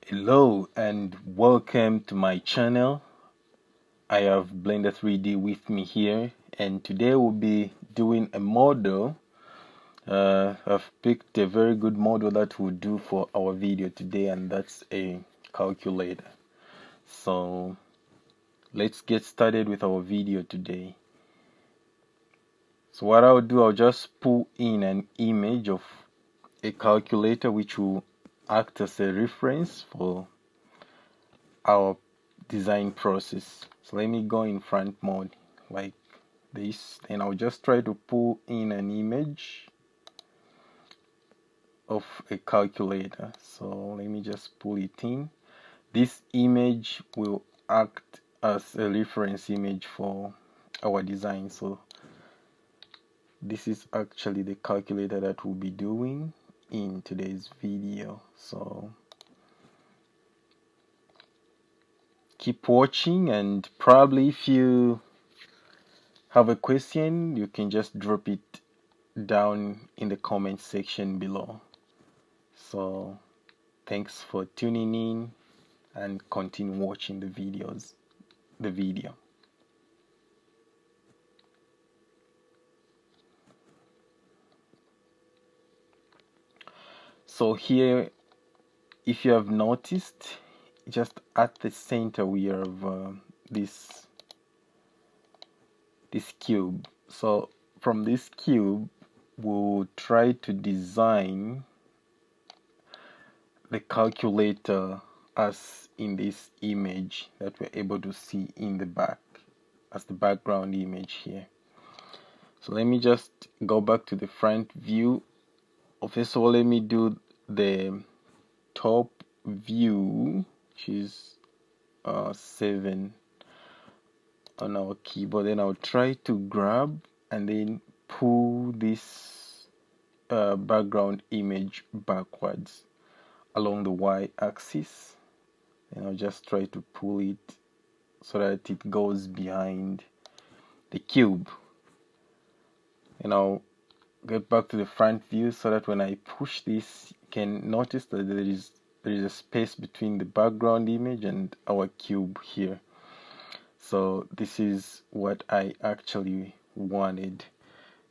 Hello and welcome to my channel. I have Blender 3D with me here, and today we'll be doing a model. I've picked a very good model that we'll do for our video today, and that's a calculator. So let's get started with our video today. So what I'll do, I'll just pull in an image of a calculator which will act as a reference for our design process. So let me go in front mode like this, and I'll just try to pull in an image of a calculator. So let me just pull it in. This image will act as a reference image for our design. So this is actually the calculator that we'll be doing in today's video. So keep watching, and probably if you have a question, you can just drop it down in the comment section below. So thanks for tuning in and continue watching the video. So here, if you have noticed, just at the center we have this cube. So from this cube we'll try to design the calculator as in this image that we're able to see in the back as the background image here. So let me just go back to the front view. First of all, let me do the top view, which is 7 on our keyboard. Then I'll try to grab and then pull this background image backwards along the y-axis, and I'll just try to pull it so that it goes behind the cube. And I'll get back to the front view so that when I push this, you can notice that there is a space between the background image and our cube here. So this is what I actually wanted.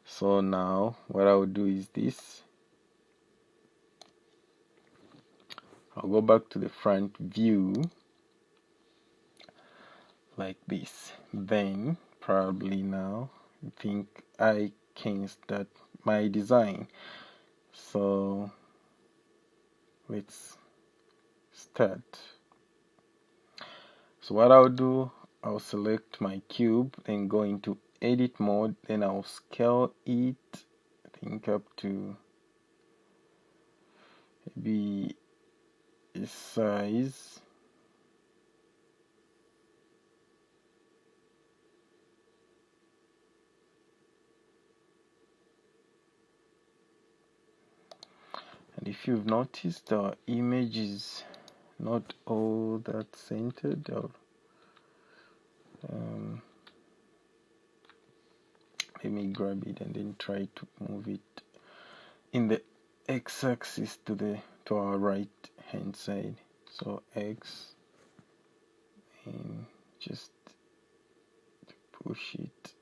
So now what I'll do is this. I'll go back to the front view like this. Then probably now I think I can start my design. So let's start. So what I'll do, I'll select my cube, then go into edit mode, then I'll scale it, I think up to maybe a size. And if you've noticed, our image is not all that centered, or let me grab it and then try to move it in the x-axis to our right hand side. So x, and just push it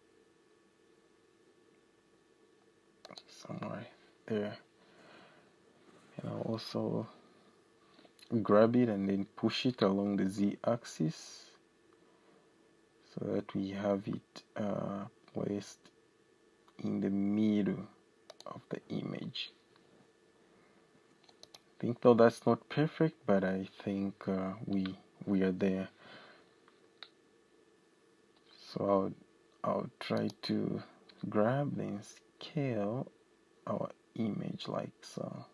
somewhere there, and I'll also grab it and then push it along the z-axis so that we have it placed in the middle of the image. I think though that's not perfect, but I think we are there. So I'll try to grab and scale our image like so.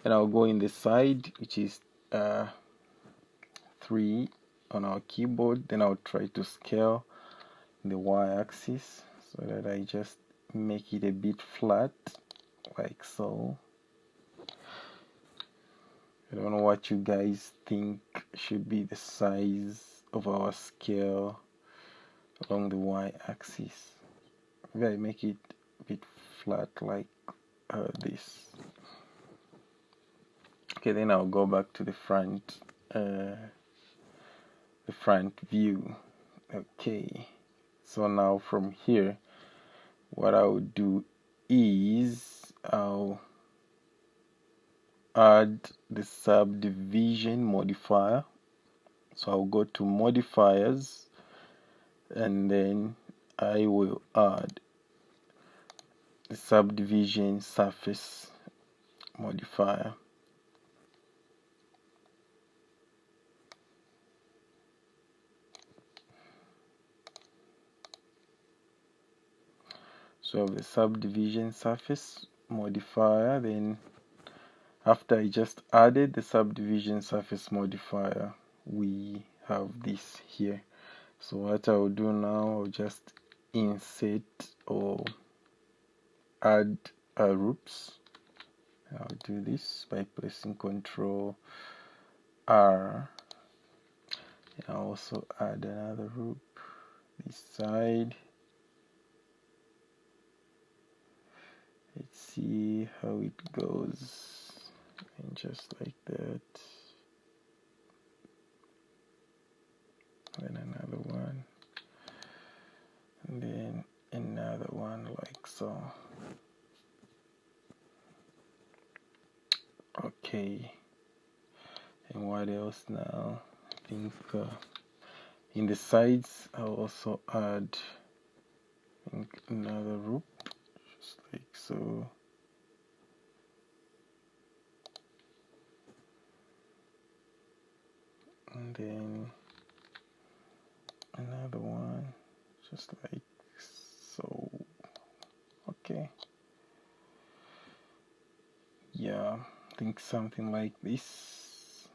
And I'll go in the side, which is 3 on our keyboard. Then I'll try to scale the y-axis so that I just make it a bit flat like so. I don't know what you guys think should be the size of our scale along the y-axis. Maybe I make it a bit flat like this. Okay, then I'll go back to the front view. Okay, so now from here, what I'll do is I'll add the subdivision modifier. So I'll go to modifiers, and then I will add the subdivision surface modifier. So the subdivision surface modifier, then after I just added the subdivision surface modifier, we have this here. So what I'll do now, I'll just insert or add groups. I'll do this by pressing Ctrl R. And I'll also add another group this side. Let's see how it goes. And just like that. Then another one. And then another one like so. Okay. And what else now? I think in the sides I'll also add another group, just like so. And then another one, just like so. Okay. Yeah, I think something like this.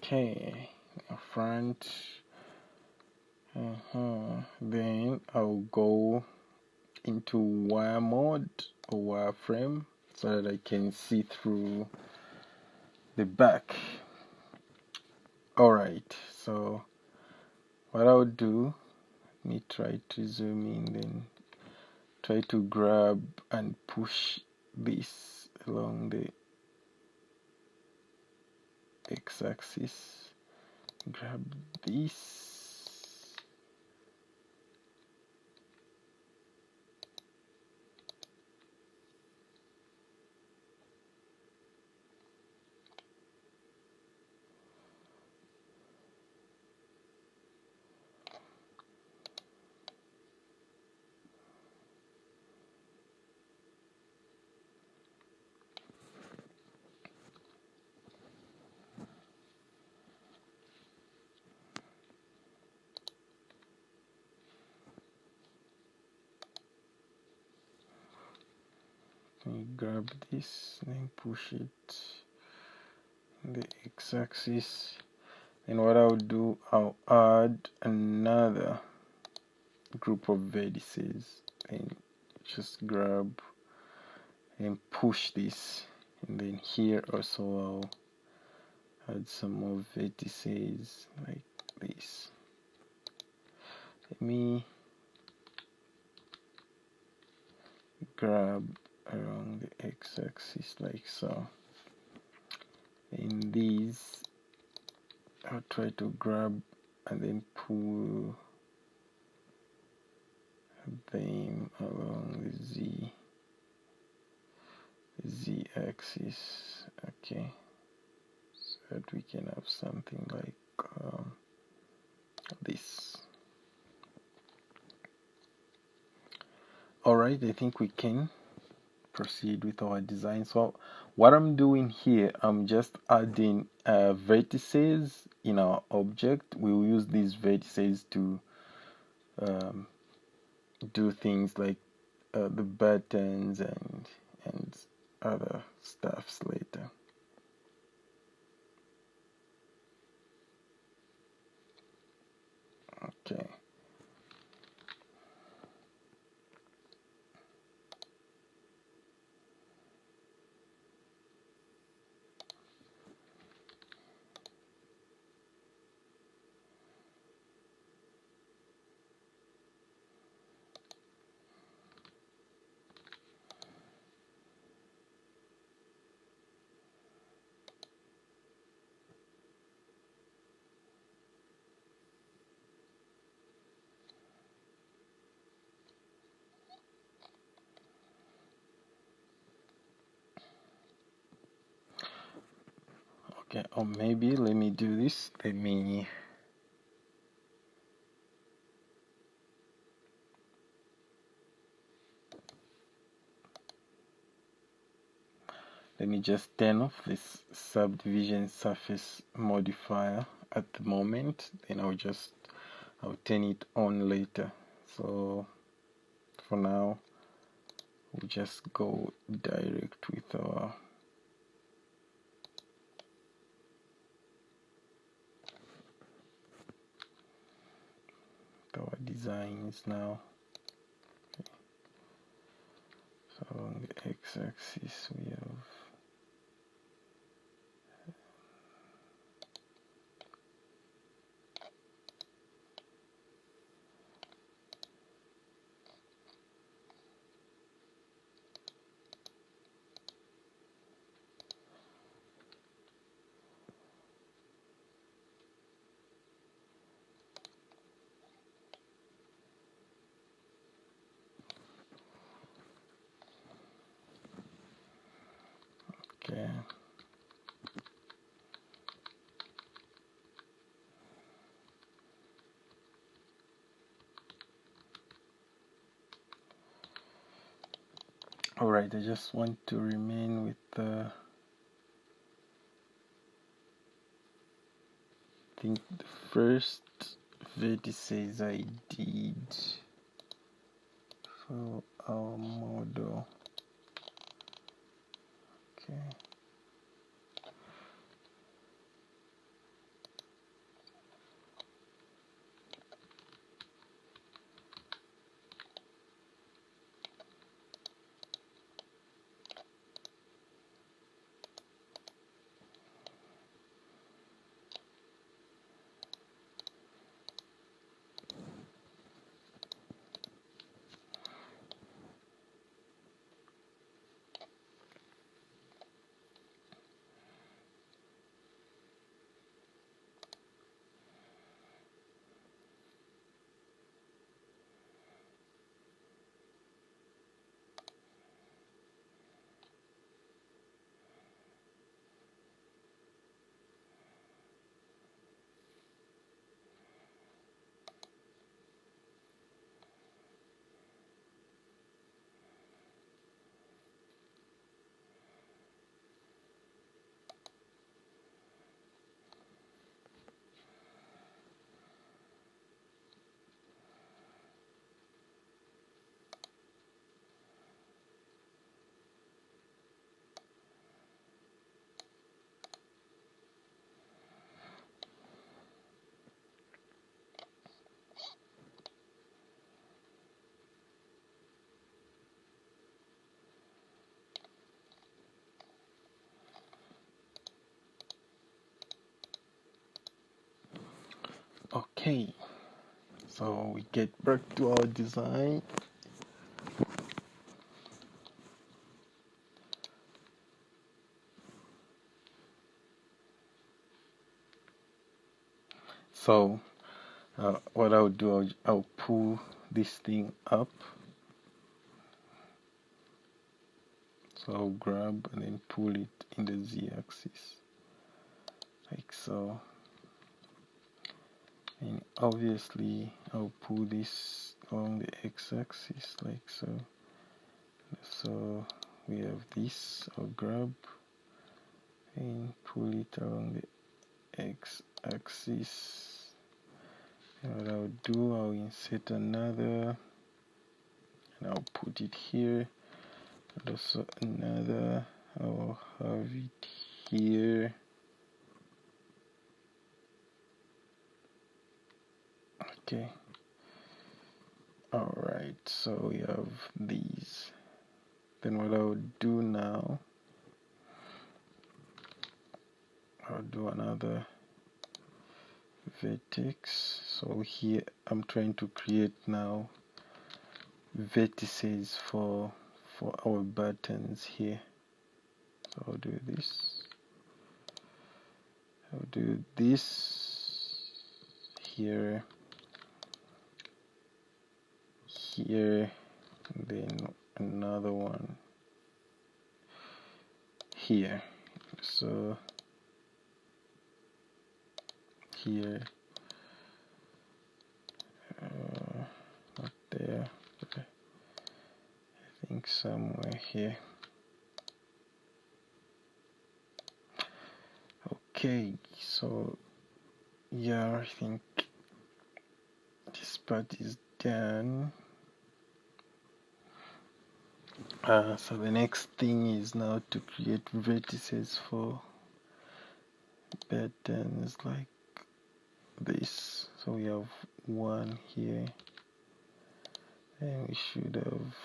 Okay, front. Then I'll go into wire mode or wireframe so that I can see through the back. Alright, so what I'll do, let me try to zoom in, then try to grab and push this along the x-axis. Grab this. Grab this and then push it in the x-axis. And what I'll do, I'll add another group of vertices and just grab and push this, and then here also I'll add some more vertices like this. Let me grab around the x-axis like so. In these I'll try to grab and then pull them along the z axis. Okay, so that we can have something like this. Alright, I think we can proceed with our design. So what I'm doing here, I'm just adding vertices in our object. We will use these vertices to do things like the buttons and other stuffs later. Okay. Okay, or maybe let me do this. Let me just turn off this subdivision surface modifier at the moment, then I'll turn it on later. So for now we'll just go direct with our designs now. Okay. So on the x-axis we have okay. Alright, I just want to remain with the I think the first vertices I did for our model. Okay. Okay, so we get back to our design. So what I'll do, I'll pull this thing up. So I'll grab and then pull it in the z-axis, like so. And obviously I'll pull this along the x-axis, like so. So we have this, I'll grab and pull it along the x-axis. And what I'll do, I'll insert another, and I'll put it here, and also another, I'll have it here. Okay. Alright, so we have these. Then what I'll do now, I'll do another vertex. So here I'm trying to create now vertices for our buttons here. So I'll do this. I'll do this here, here, and then another one here. So here, not there, but I think somewhere here. Okay, so yeah, I think this part is done. So the next thing is now to create vertices for patterns like this. So we have one here, and we should have,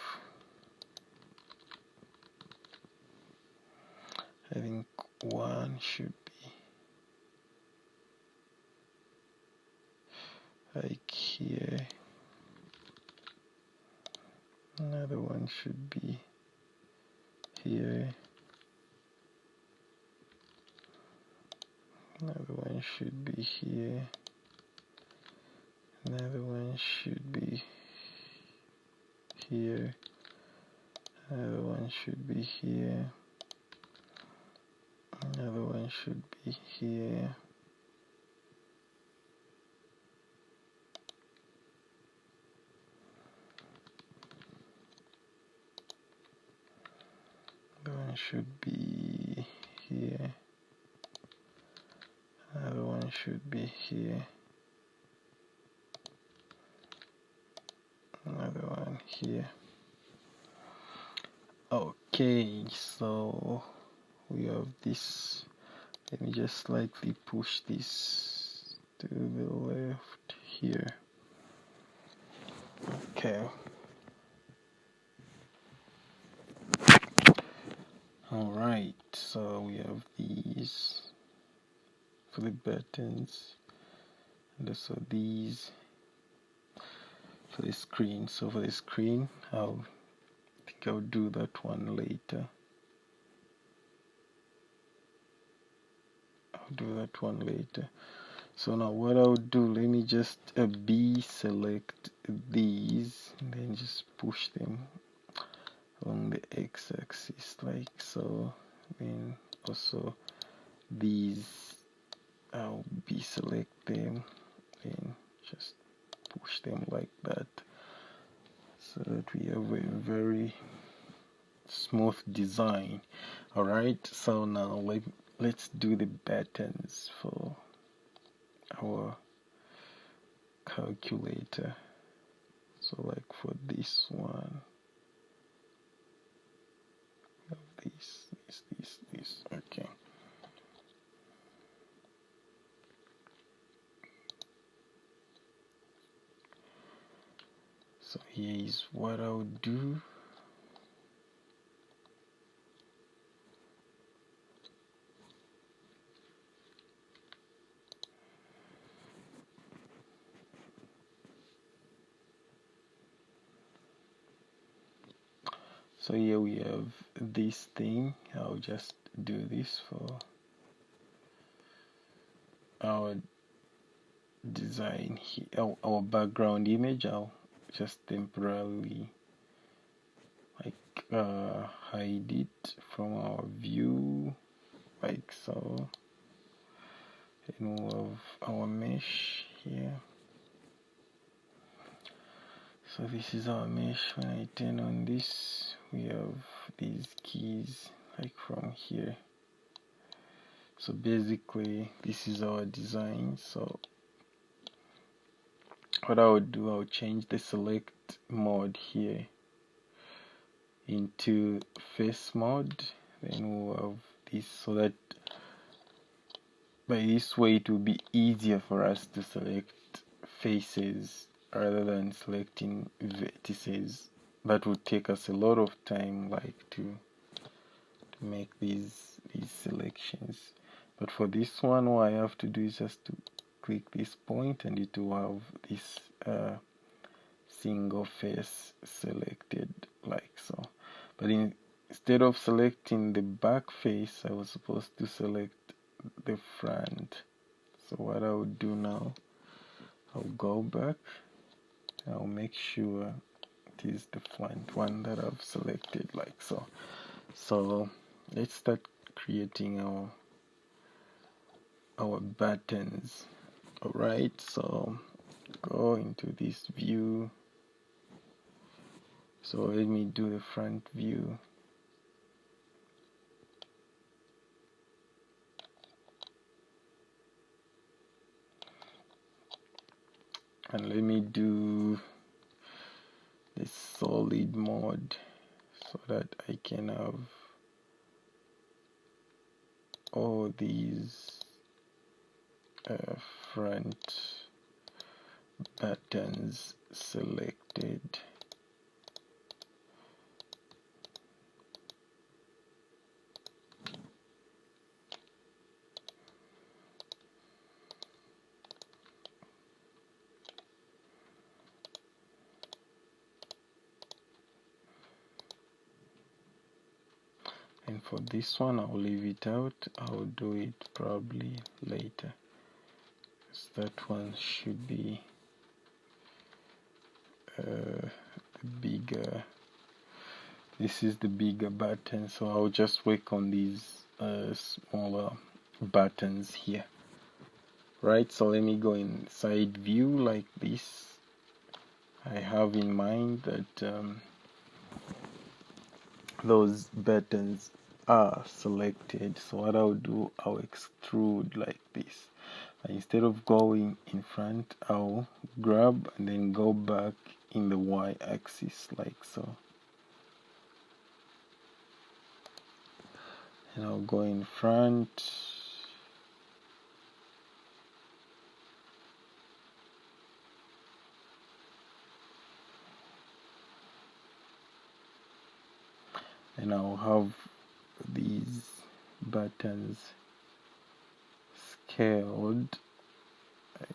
I think one should be like here, another one should be here, another one should be here, another one should be here, another one should be here, another one should be here, another one should be here, another one should be here, another one here. Okay, so we have this. Let me just slightly push this to the left here. Okay. Alright, so we have these for the buttons, and also these for the screen. So for the screen, I think I'll do that one later. So now what I'll do, let me just select these and then just push them along the x-axis like so. Then also these, I'll select them and just push them like that, so that we have a very smooth design. Alright, so now let's do the buttons for our calculator. So like for this one, this, okay. So here is what I'll do. So here we have this thing. I'll just do this for our design here, our background image. I'll just temporarily hide it from our view like so, and we'll have our mesh here. So this is our mesh. When I turn on this, we have these keys like from here. So basically this is our design. So what I would do, I'll change the select mode here into face mode, then we'll have this, so that by this way it will be easier for us to select faces rather than selecting vertices. That would take us a lot of time, like to make these selections. But for this one, all I have to do is just to click this point and it will have this single face selected like so. But instead of selecting the back face, I was supposed to select the front. So what I would do now, I'll go back, I'll make sure it is the front one that I've selected like so. So let's start creating our buttons. Alright, so go into this view. So let me do the front view. And let me do this solid mode so that I can have all these front buttons selected. And for this one, I'll leave it out. I'll do it probably later. That one should be bigger. This is the bigger button, so I'll just work on these smaller buttons here. Right, so let me go in side view like this. I have in mind that those buttons are selected, so what I'll do, I'll extrude like this. Instead of going in front, I'll grab and then go back in the y-axis like so. And I'll go in front. And I'll have these buttons scaled like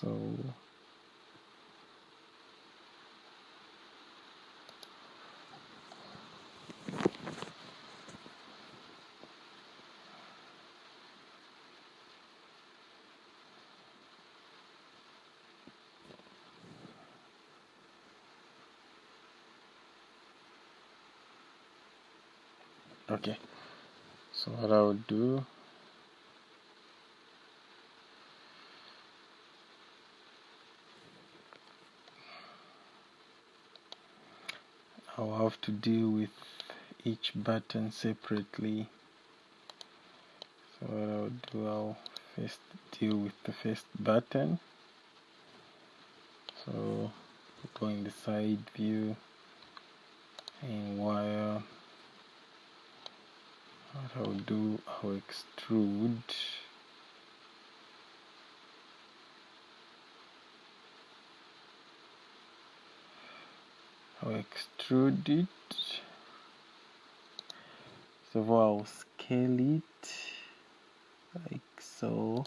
so. Okay, so what I'll do, I'll have to deal with each button separately. So what I'll do, I'll first deal with the first button. So go in the side view and wire. What I'll do, I'll extrude. I'll extrude it. So I'll scale it like so,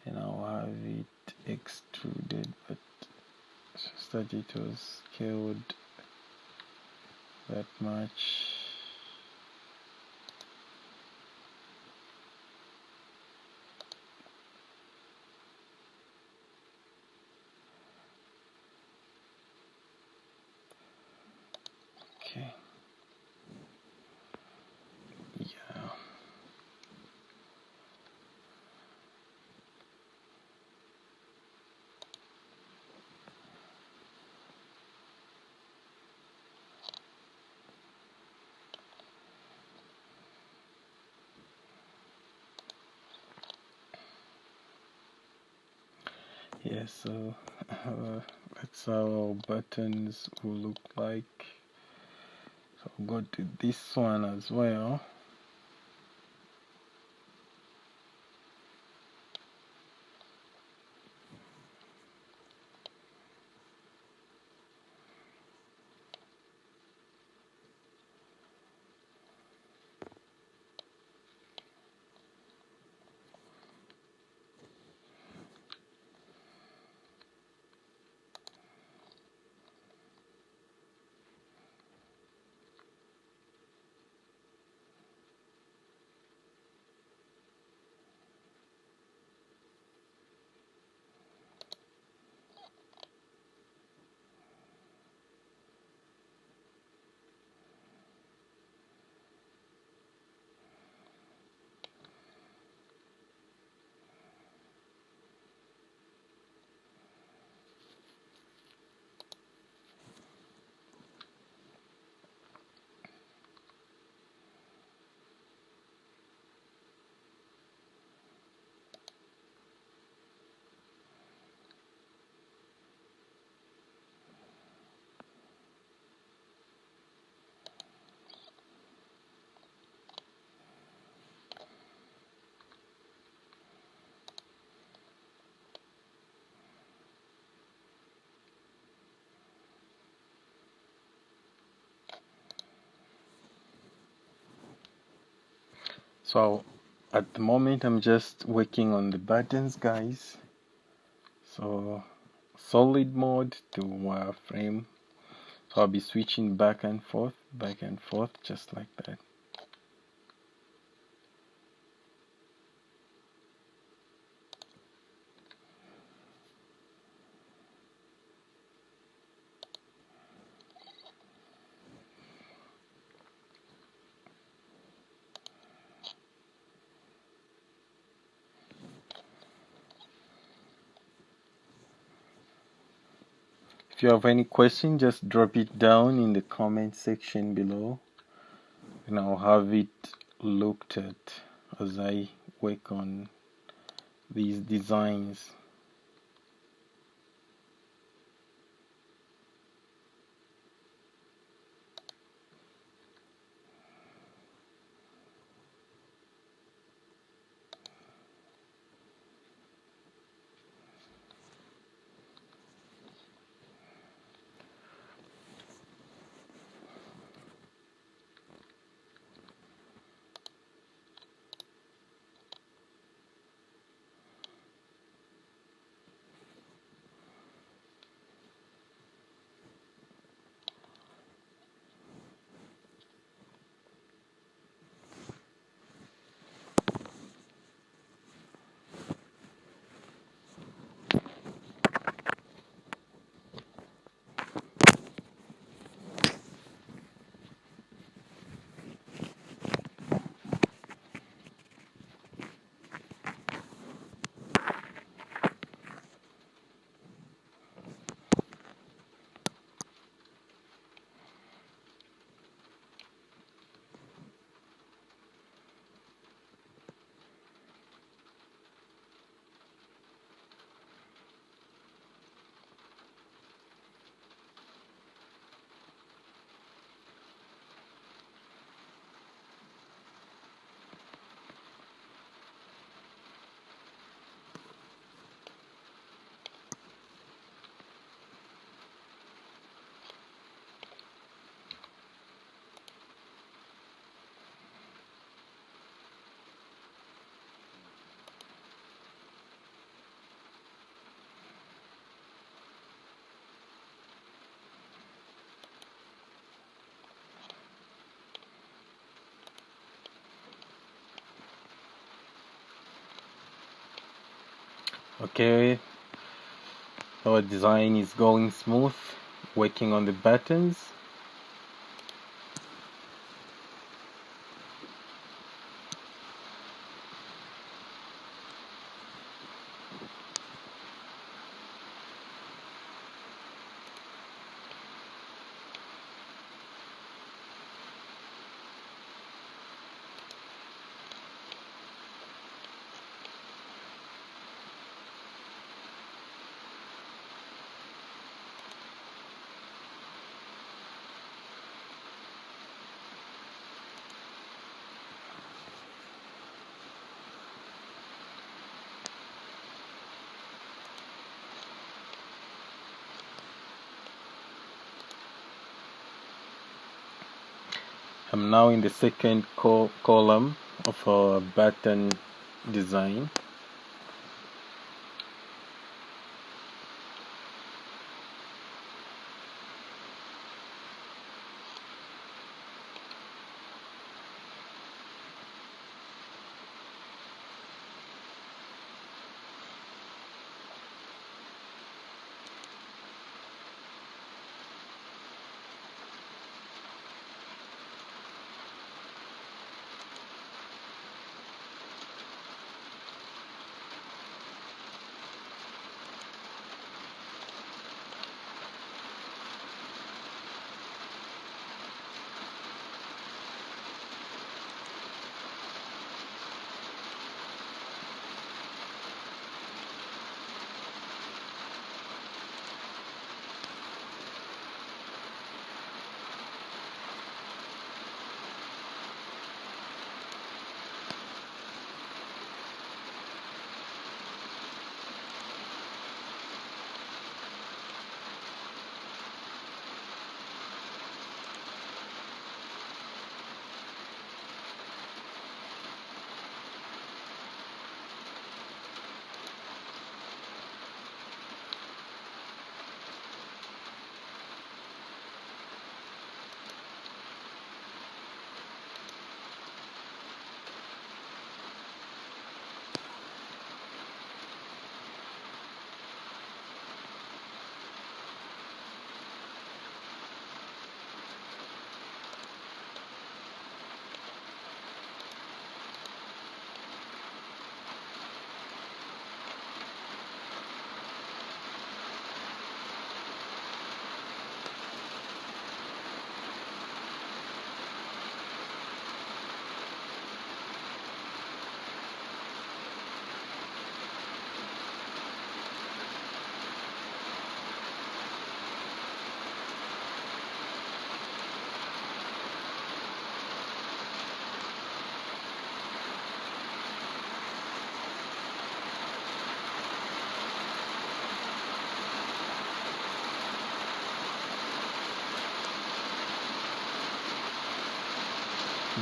and I'll have it extruded, but just that it was scaled that much. Okay. Yeah. Yeah, so that's how our buttons will look like. So I'll go to this one as well. So at the moment I'm just working on the buttons, guys. So solid mode to wireframe. So I'll be switching back and forth, just like that. If you have any question, just drop it down in the comment section below, and I'll have it looked at as I work on these designs. Okay, our design is going smooth, working on the buttons. I'm now in the second column of our button design.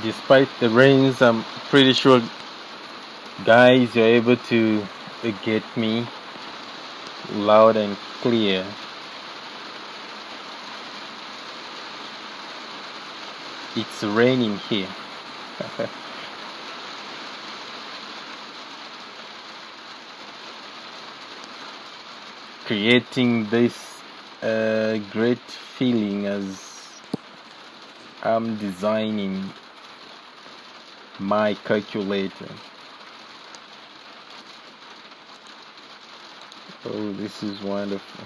Despite the rains, I'm pretty sure guys you're able to get me loud and clear. It's raining here. Creating this great feeling as I'm designing my calculator. Oh, this is wonderful.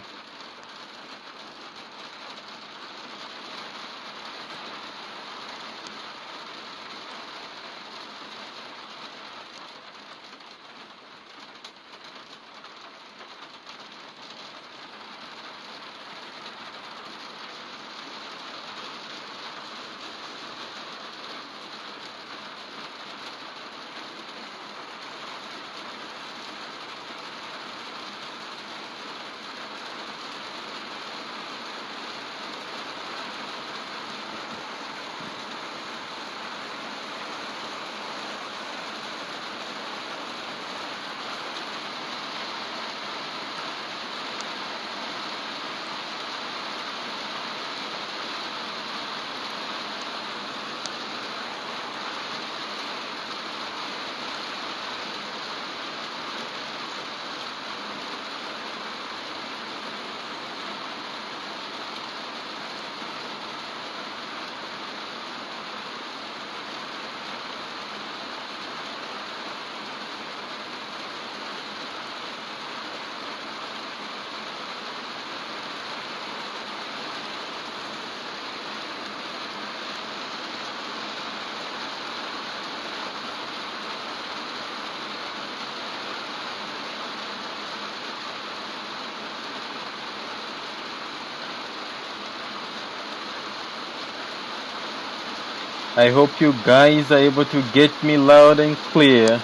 I hope you guys are able to get me loud and clear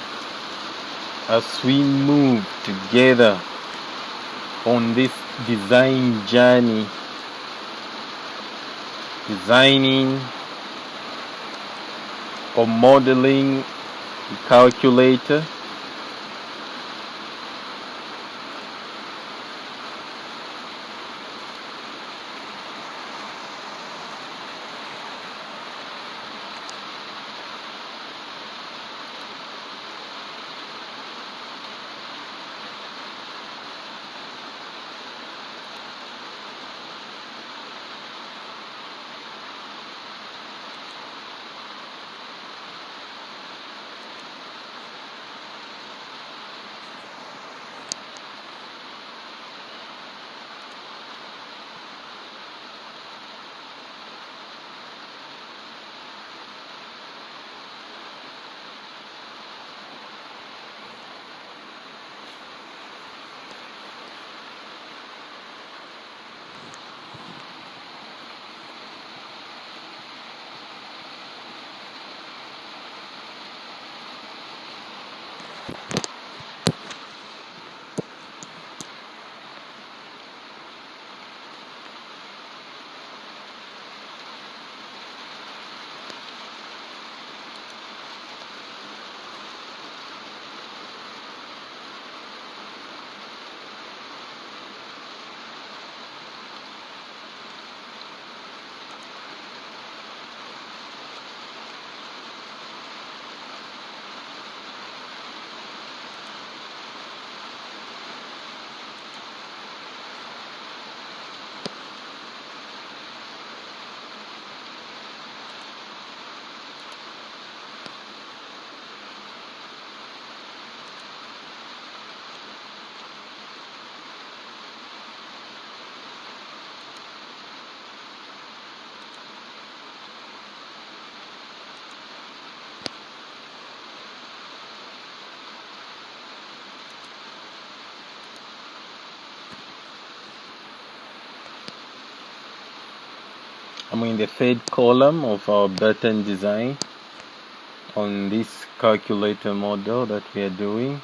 as we move together on this design journey, designing or modeling a calculator. I'm in the third column of our button design on this calculator model that we are doing.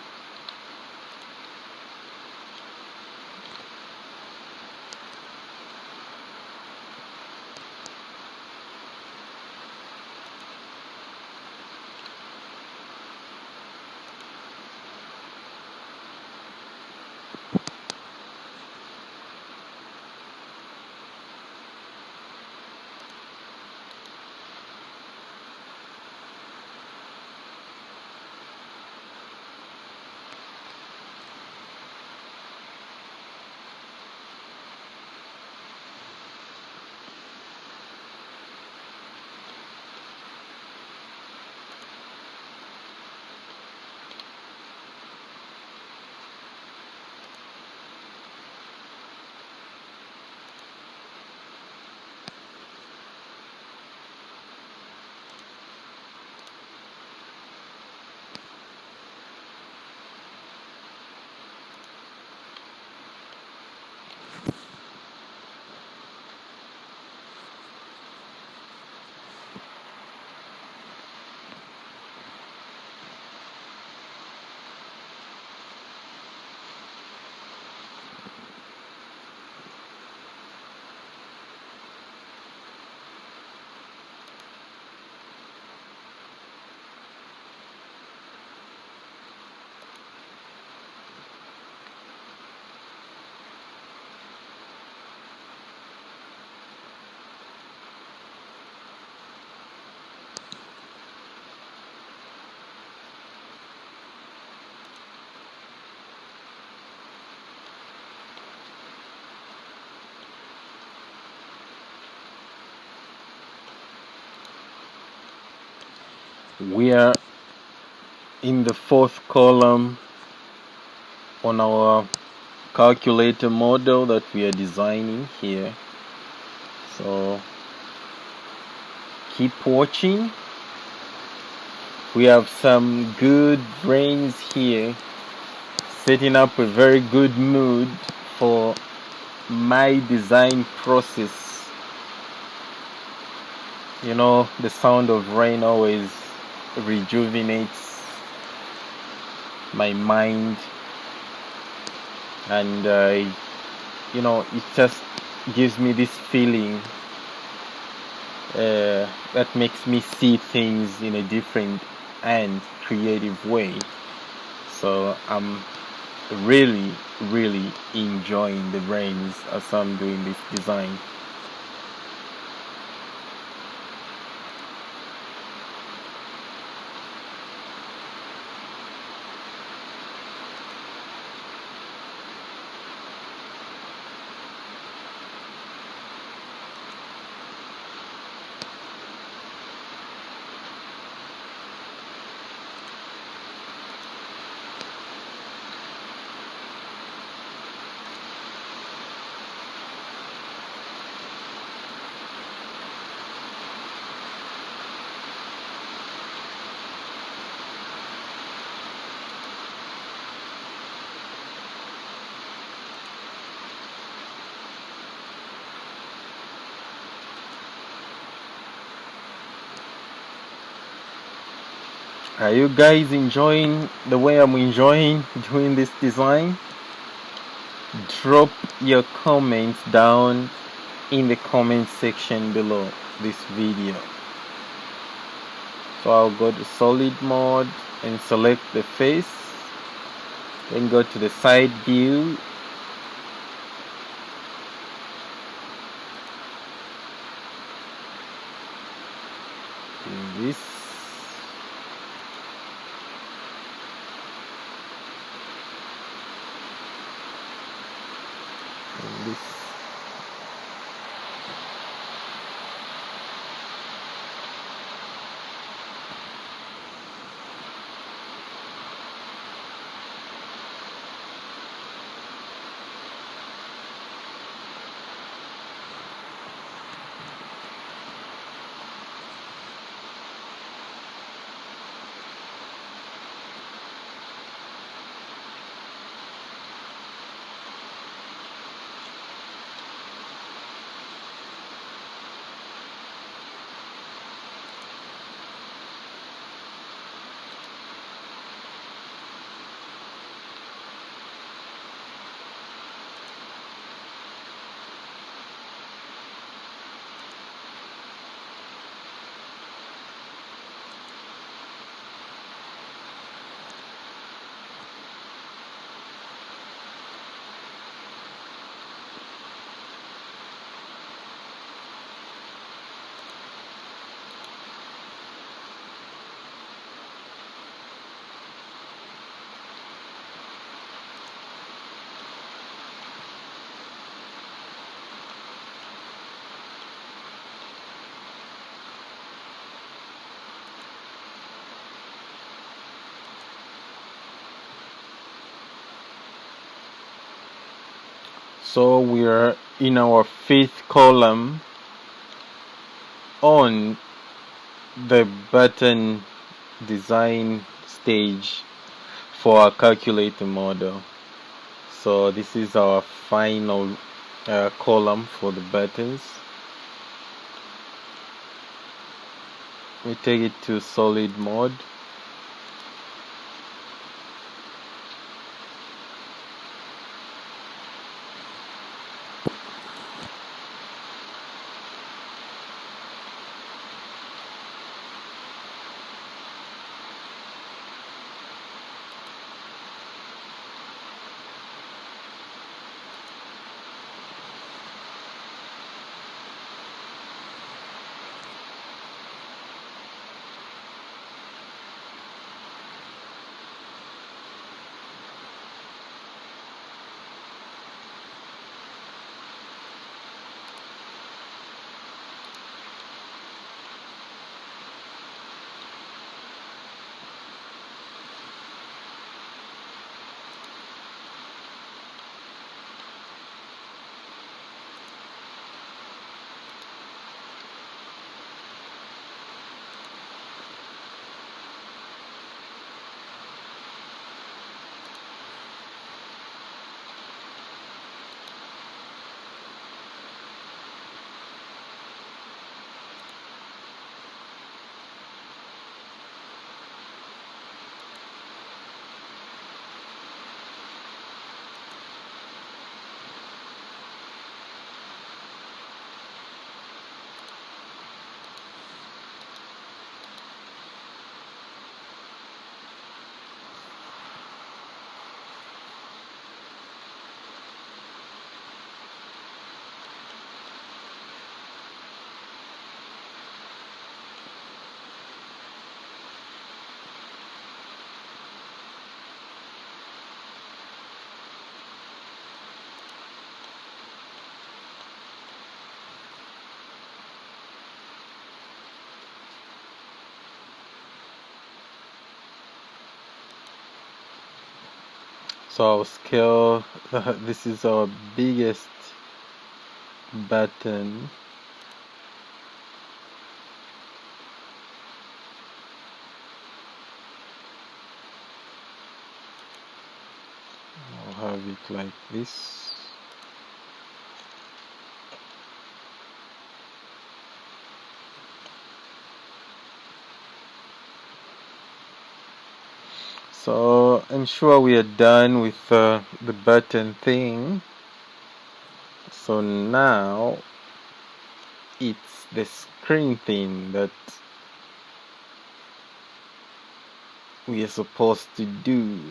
We are in the fourth column on our calculator model that we are designing here. So keep watching. We have some good brains here, setting up a very good mood for my design process. You know, the sound of rain always rejuvenates my mind, and you know, it just gives me this feeling that makes me see things in a different and creative way. So I'm really enjoying the rains as I'm doing this design. Are you guys enjoying the way I'm enjoying doing this design? Drop your comments down in the comment section below this video. So I'll go to solid mode and select the face, then go to the side view, this, and this. So we are in our fifth column on the button design stage for our calculator model. So this is our final column for the buttons. We take it to solid mode. So I'll scale. This is our biggest button. I'll have it like this. So I'm sure we are done with the button thing. So now it's the screen thing that we are supposed to do.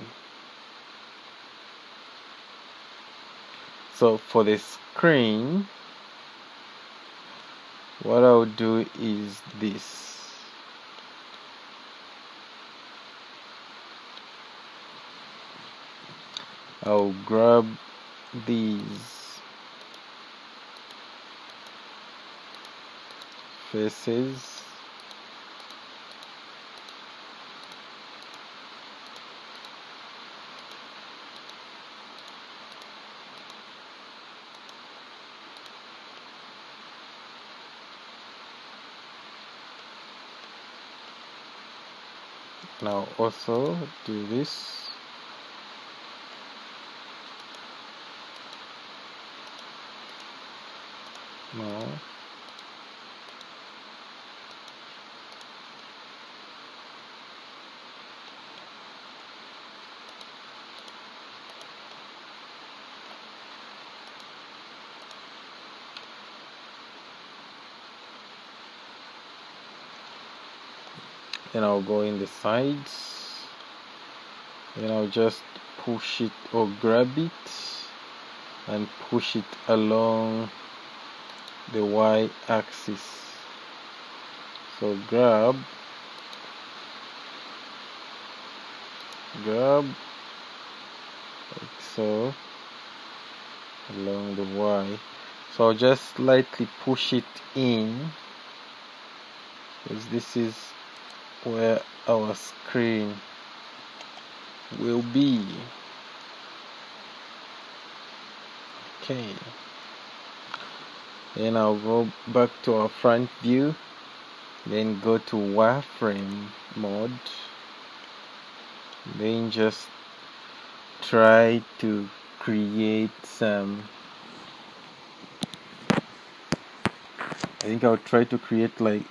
So for the screen, what I'll do is this. I'll grab these faces, now also do this. No. Then I'll go in the sides. Then I'll just push it or grab it and push it along the y-axis. So grab, like so, along the y. So I'll just slightly push it in, because this is where our screen will be. Okay. Then I'll go back to our front view, then go to wireframe mode, then just try to create some, I think I'll try to create like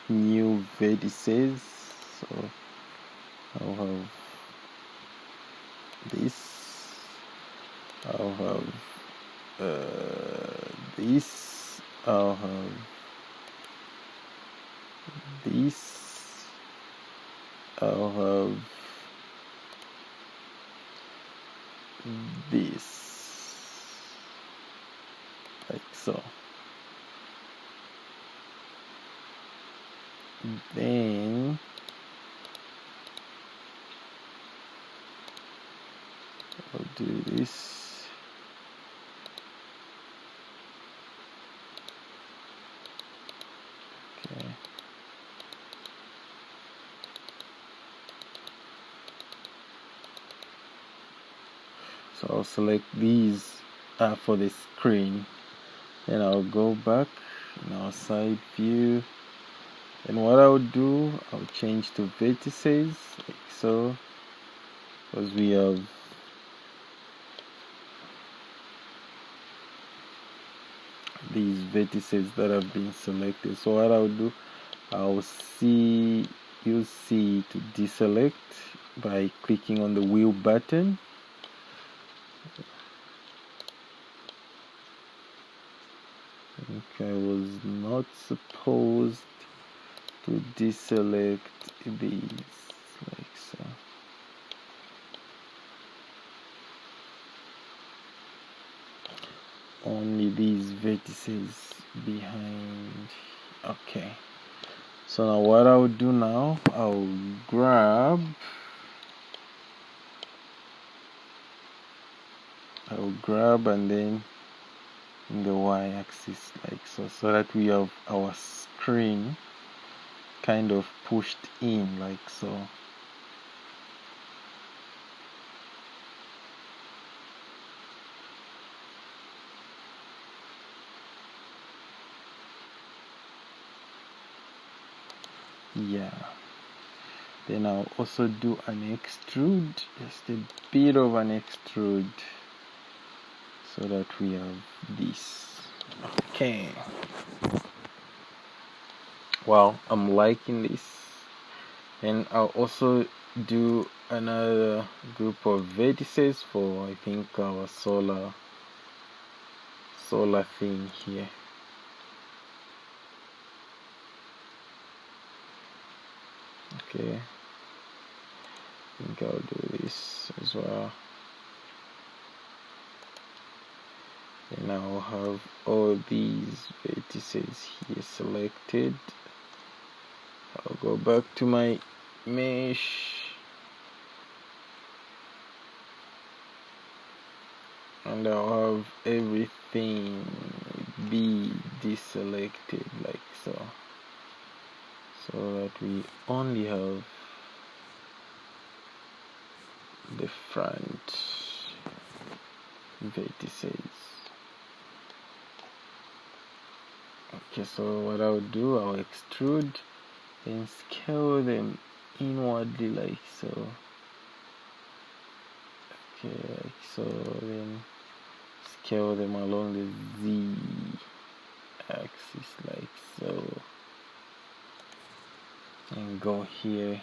new vertices. So I'll have this, I'll have this, I'll have this, I'll have this, like so. Then I'll do this. Okay. So I'll select these for the screen. Then I'll go back in our side view. And what I'll do, I'll change to vertices, like so, because we have these vertices that have been selected. So what I'll do, you'll see to deselect by clicking on the wheel button. Okay, I was not supposed to deselect these, like so. Only these vertices behind. Okay, so now what I'll do now, I'll grab and then in the y-axis, like so, so that we have our screen kind of pushed in, like so. Yeah, then I'll also do an extrude, just a bit of an extrude, so that we have this. Okay, well, I'm liking this. And I'll also do another group of vertices for, I think, our solar thing here. Okay, I think I'll do this as well. And I'll have all these vertices here selected. I'll go back to my mesh and I'll have everything be deselected like so, so that we only have the front vertices. Okay, so what I'll do, I'll extrude and scale them inwardly like so. Okay, like so, then scale them along the Z axis like so, and go here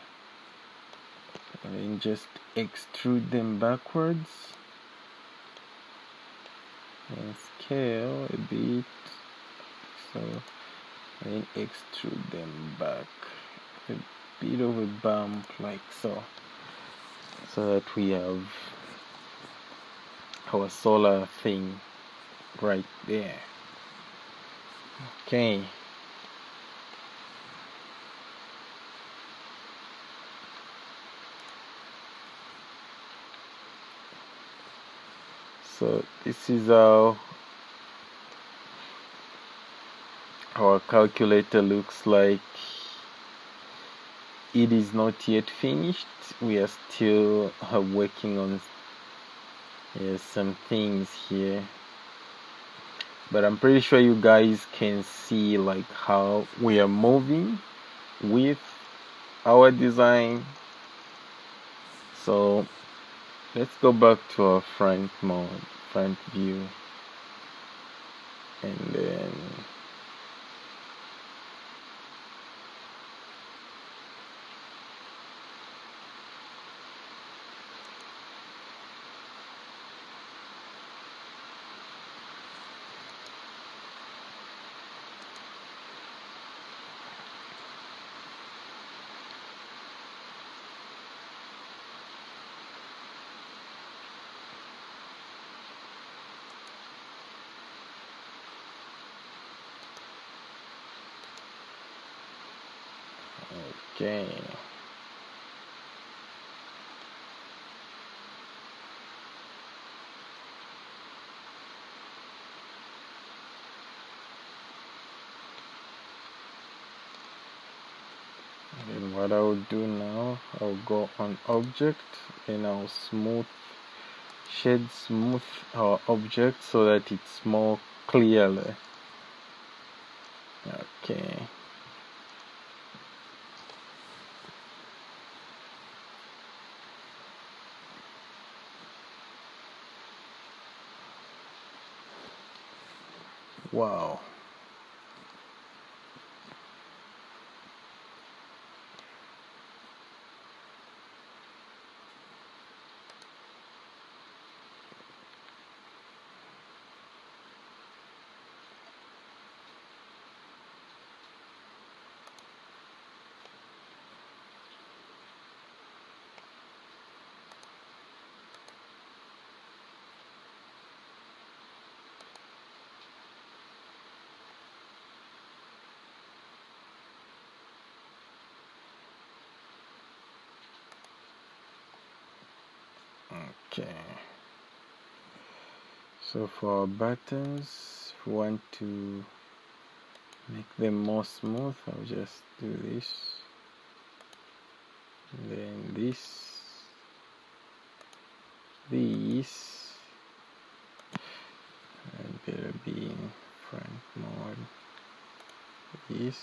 and then just extrude them backwards and scale a bit, so, and then extrude them back, a bit of a bump like so, so that we have our solar thing right there. Okay, so this is how our calculator looks like. It is not yet finished. We are still working on some things here, but I'm pretty sure you guys can see like how we are moving with our design. So let's go back to our front view, and then okay. And what I'll do now, I'll go on object and I'll shade smooth our object so that it's more clearly. Okay. Wow. Okay. So for our buttons, if we want to make them more smooth, I'll just do this, and then this, and better be in front mode, this,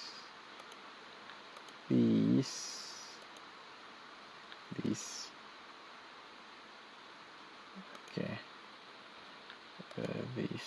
this, okay, this.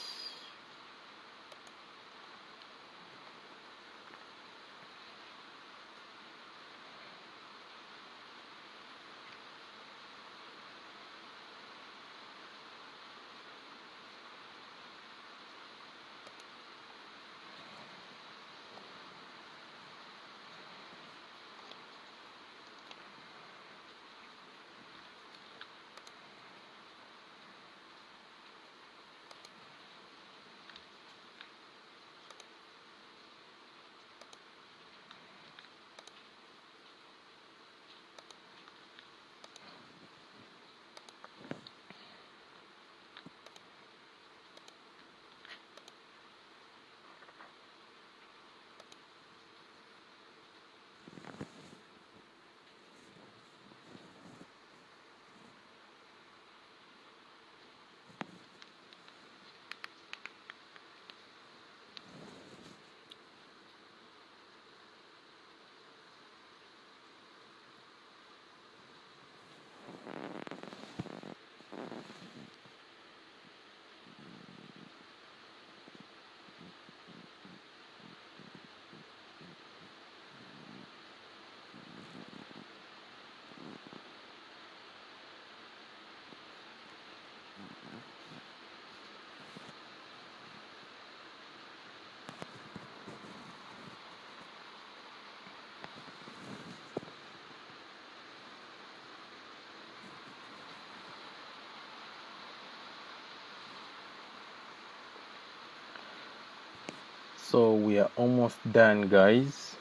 So we are almost done, guys.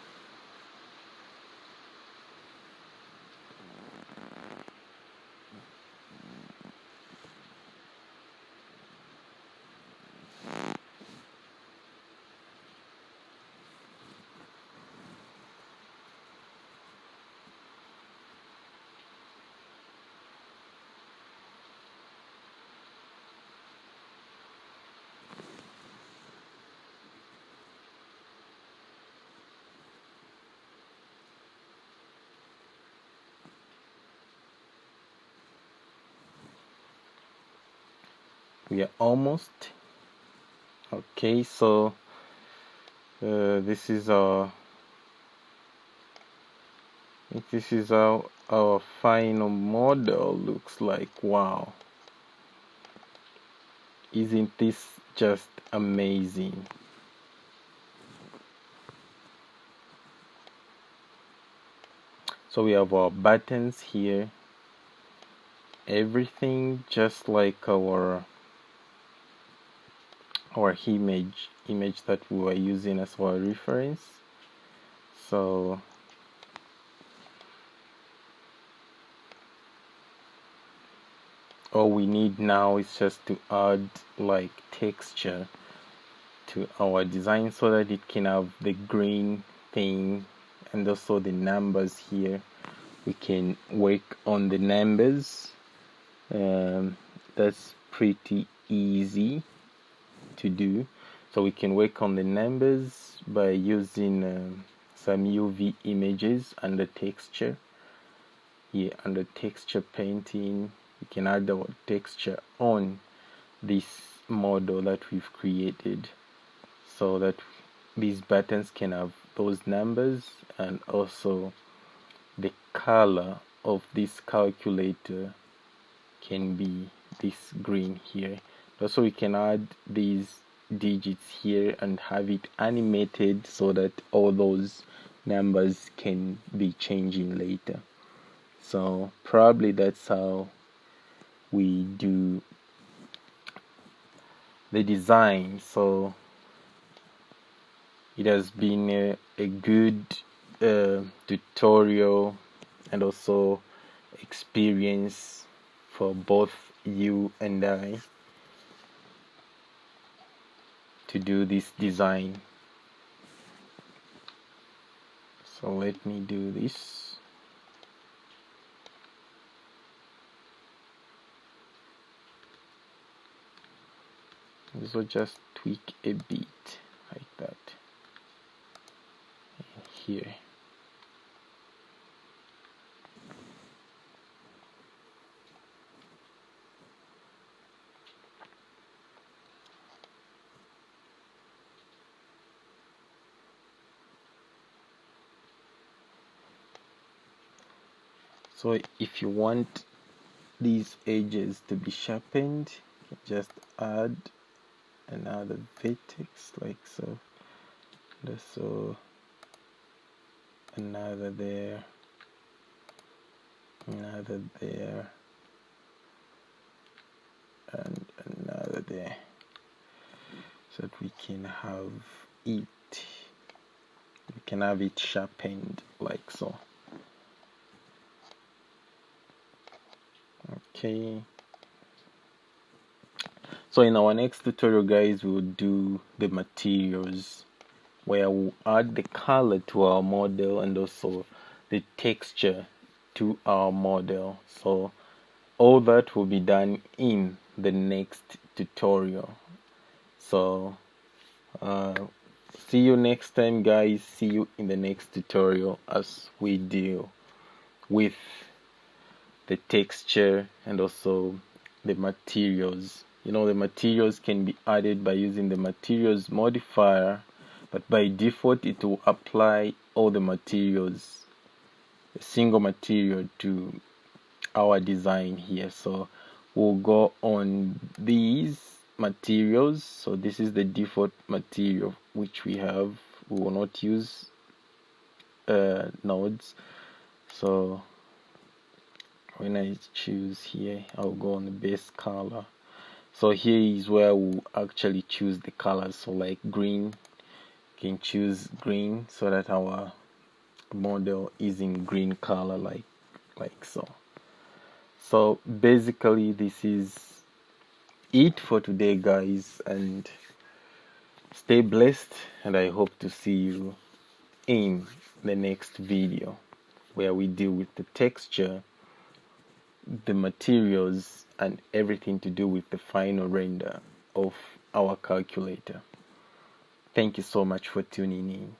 We are almost okay. So this is our how our final model looks like. Wow, isn't this just amazing? So we have our buttons here, everything just like our image that we were using as our reference. So all we need now is just to add like texture to our design so that it can have the green thing and also the numbers here. We can work on the numbers. That's pretty easy to do. So we can work on the numbers by using some UV images under texture. Here under texture painting, we can add our texture on this model that we've created so that these buttons can have those numbers, and also the color of this calculator can be this green here. Also we can add these digits here and have it animated so that all those numbers can be changing later. So probably that's how we do the design. So it has been a good tutorial and also experience for both you and I to do this design. So let me do this. This will just tweak a bit like that. And here. So if you want these edges to be sharpened, just add another vertex like so, so another there, another there, and another there, so that we can have it sharpened like so. Okay, so in our next tutorial, guys, we will do the materials, where we'll add the color to our model and also the texture to our model. So all that will be done in the next tutorial. So see you next time, guys. See you in the next tutorial as we deal with the texture and also the materials. The materials can be added by using the materials modifier, but by default it will apply all the materials, a single material, to our design here. So we'll go on these materials. So this is the default material which we have. We will not use nodes. So when I choose here, I'll go on the base color. So here is where we'll actually choose the colors. So like green, you can choose green so that our model is in green color, like so. So basically this is it for today, guys, and stay blessed, and I hope to see you in the next video where we deal with the texture, the materials, and everything to do with the final render of our calculator. Thank you so much for tuning in.